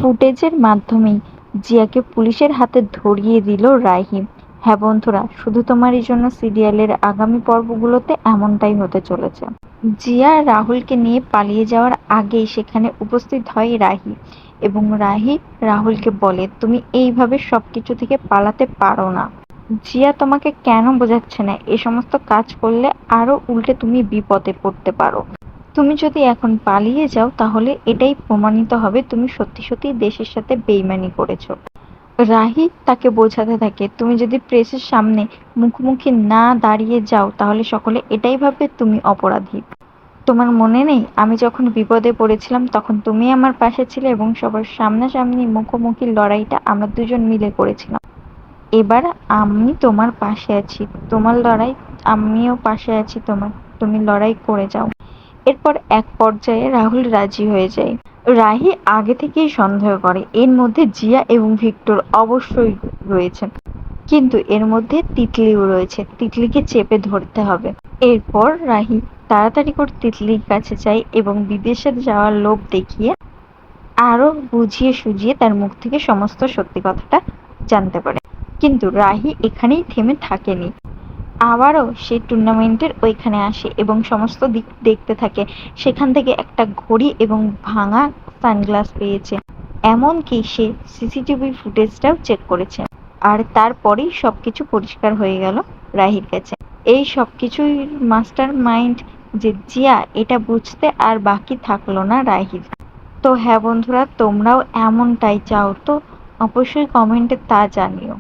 ফুটেজের মাধ্যমেই জিয়াকে পুলিশের হাতে ধরিয়ে দিল রাহি। হ্যাঁ বন্ধুরা, শুধু তোমারই জন্য সিরিয়ালের আগামী পর্বগুলোতে এমনটাই হতে চলেছে। জিয়া রাহুলকে নিয়ে পালিয়ে যাওয়ার আগেই সেখানে উপস্থিত হয় রাহি, এবং রাহি রাহুলকে বলে, তুমি এইভাবে সবকিছু থেকে পালাতে পারো না। জিয়া তোমাকে কেন বোঝাচ্ছে না, এ সমস্ত কাজ করলে আরো উল্টে তুমি বিপদে পড়তে পারো। তুমি যদি এখন পালিয়ে যাও তাহলে এটাই প্রমাণিত হবে তুমি সত্যি সত্যি দেশের সাথে বেইমানি করেছো। রাহি তাকে বোঝাতে থাকে, তুমি যদি প্রেসের সামনে মুখোমুখি না দাঁড়িয়ে যাও তাহলে সকলে এটাই ভাববে তুমি অপরাধী। তোমার মনে নেই আমি যখন বিপদে পড়েছিলাম তখন তুমি আমার পাশে ছিলে এবং সবার সামনাসামনি মুখোমুখি লড়াইটা আমরা দুজন মিলে করেছিলাম। এবার আমি তোমার পাশে আছি, তোমার লড়াই, আমিও পাশে আছি তোমার, তুমি লড়াই করে যাও। এরপর এক পর্যায়ে রাহুল রাজি হয়ে যায়। রাহি আগে থেকেই সন্দেহ করে এর মধ্যে জিয়া এবং ভিক্টর অবশ্যই রয়েছে, কিন্তু এর মধ্যে তিতলিও রয়েছে, তিতলিকে চেপে ধরতে হবে। এরপর রাহি তাড়াতাড়ি করে তিতলির কাছে যায় এবং বিদেশে যাওয়ার লোভ দেখিয়ে আরো বুঝিয়ে সুঝিয়ে তার মুখ থেকে সমস্ত সত্যি কথাটা জানতে পারে। কিন্তু রাহি এখানেই থেমে থাকেনি, আবারও সে টুর্নামেন্টের ওইখানে আসে এবং সমস্ত দিক দেখতে থাকে। সেখান থেকে একটা ঘড়ি এবং ভাঙা সানগ্লাস পেয়েছে, এমনকি সে সিসিটিভি ফুটেজটাও চেক করেছে। আর তারপরেই সবকিছু পরিষ্কার হয়ে গেল রাহির কাছে। এই সবকিছুই মাস্টার মাইন্ড যে জিয়া, এটা বুঝতে আর বাকি থাকলো না রাহির। তো হ্যাঁ বন্ধুরা, তোমরাও এমনটাই চাও তো অবশ্যই কমেন্টে তা জানিও।